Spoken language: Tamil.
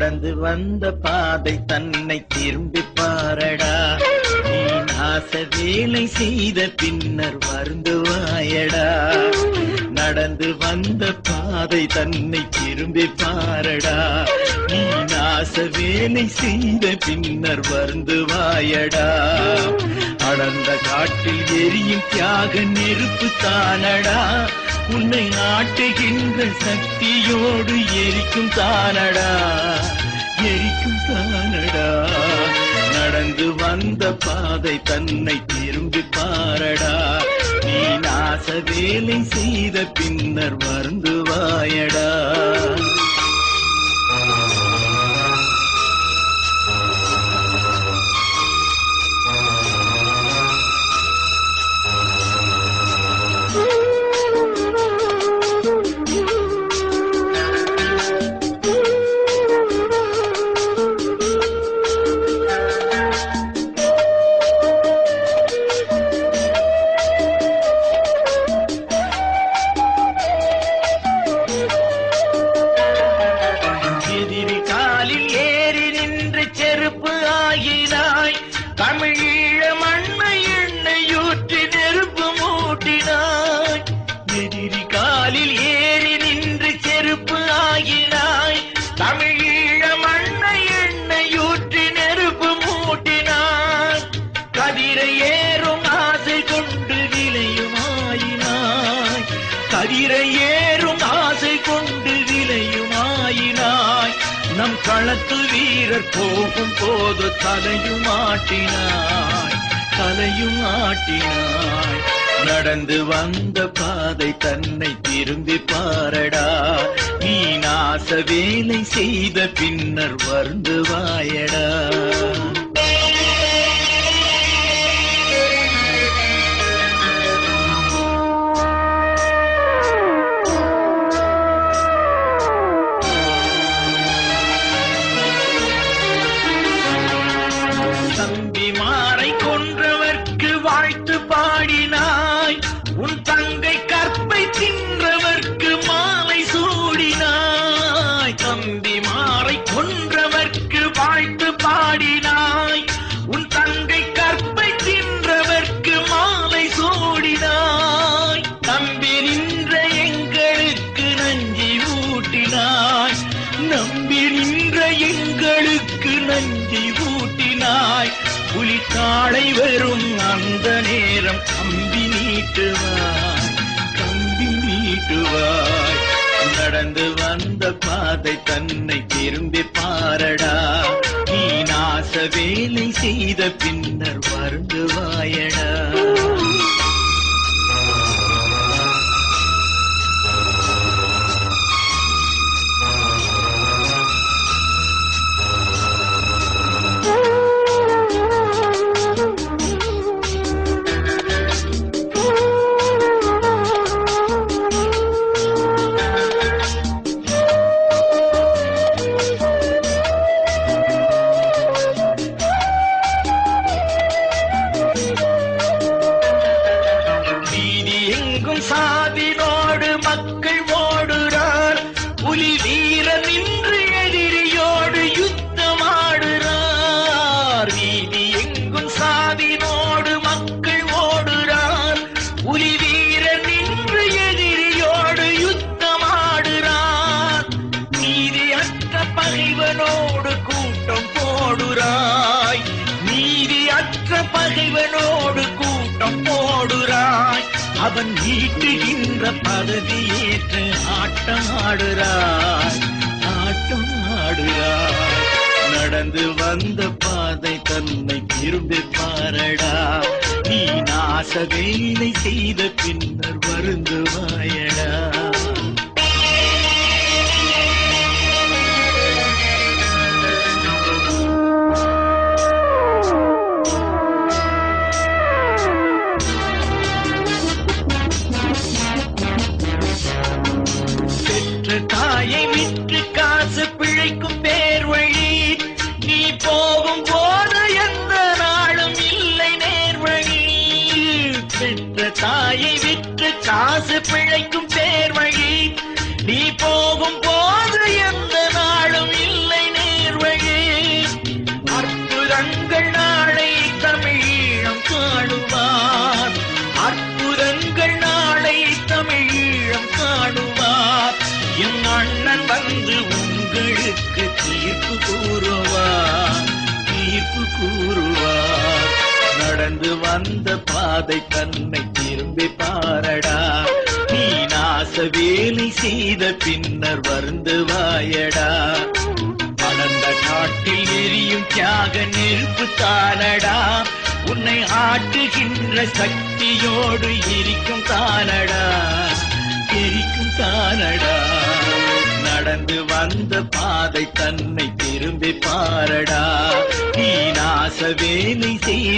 நடந்து வந்த பாதை தன்னை திரும்பி பாரடா. நீ நாச வேலை செய்த பின்னர் வருந்துவாயடா. நடந்து வந்த பாதை தன்னை திரும்பி பாரடா. நீ நாச வேலை செய்த பின்னர் வருந்துவாயடா. அடர்ந்த காட்டில் எரியும் தியாக நெருப்பு தானடா. உன்னை ஆட்டுகின்ற சக்தியோடு எரிக்கும் தானடா, எரிக்கும் தானடா. நடந்து வந்த பாதை தன்னை திரும்பி பாரடா. நீ நாச வேலை செய்த பின்னர் வருந்துவாயடா. தமிழீழ மண்ணை எண்ணெயூற்றி நெருப்பு மூட்டினாய். எதிரி காலில் ஏறி நின்று செருப்பு ஆகினாய். தமிழீழ மண்ணை எண்ணெயூற்றி நெருப்பு மூட்டினாய். கதிரை ஏறும் ஆசை கொண்டு விளையுமாயினாய். கதிரை ஏறும் ஆசை கொண்டு விளையுமாயினாய். நம் களத்து வீரர் போகும் போது தலையுமாட்டினாய், தலையுமாட்டினாய். நடந்து வந்த பாதை தன்னை திரும்பி பாரடா. நீ நாச வேலை செய்த பின்னர் வருந்துவாயடா. தம்பிமாரை கொன்றவர்க்கு வாழ்த்து பாடினாய். உன் தங்கை கற்பை தின்றவர்க்கு மாலை சூடினாய். தம்பிமாரை கொன்றவர்க்கு வாழ்த்து பாடினாய். உன் தங்கை கற்பை தின்றவர்க்கு மாலை சூடினாய். நம்பி நின்ற எங்களுக்கு நஞ்சி ஊட்டினாய். நம்பி நின்ற எங்களுக்கு நஞ்சி ஊட்டினாய். புலித்தாளை வரும் அந்த நேரம் கம்பி நீட்டுவாய், கம்பி நீட்டுவாய். நடந்து வந்த பாதை தன்னை திரும்பி பாரடா. நீ நாச வேலை செய்த பின்னர் வருந்துவாயடா. சாதினோடு மக்கள் ஓடுறார். புலி வீர நின்று எதிரியோடு யுத்தமாடுறார். வீதி எங்கும் சாதினோடு மக்கள் ஓடுறார். புலி வீர நின்று எதிரியோடு யுத்தமாடுறார். நீதியற்ற பகைவனோடு கூட்டம் போடுறாய். நீதியற்ற பகைவனோடு கூட்டம் போடுறாய். அவன் ஈட்டுகின்ற பதவியேற்று ஆட்டம் ஆடுறாய், ஆட்டம் ஆடுறாய். நடந்து வந்த பாதை தன்னை திரும்பி பாரடா. நீ நாச வேலை செய்த பின்னர் வருந்துவாயடா. தாயை விற்று காசு பிழைக்கும் பேர் வழி. நீ போகும் போது எந்த நாளும் இல்லை நேர்வழி. பெற்ற தாயை விற்று காசு பிழைக்கும் பேர் வழி. நீ போகும் போது எந்த நாளும் இல்லை நேர்வழி. தீர்ப்பு கூறுவார், தீர்ப்பு கூறுவார். நடந்து வந்த பாதை தன்னை திரும்பி பாரடா, நீ நாச வேலை செய்த பின்னர் வருந்துவாயடா. அடர்ந்த காட்டில் எரியும் தியாக நெருப்பு தானடா, உன்னை ஆட்டுகின்ற சக்தியோடு எரிக்கும் தானடா, எரிக்கும் தானடா. நடந்து வந்த பாதை தன்னை திரும்பி பாரடா, நீ நாச வேலை செய்த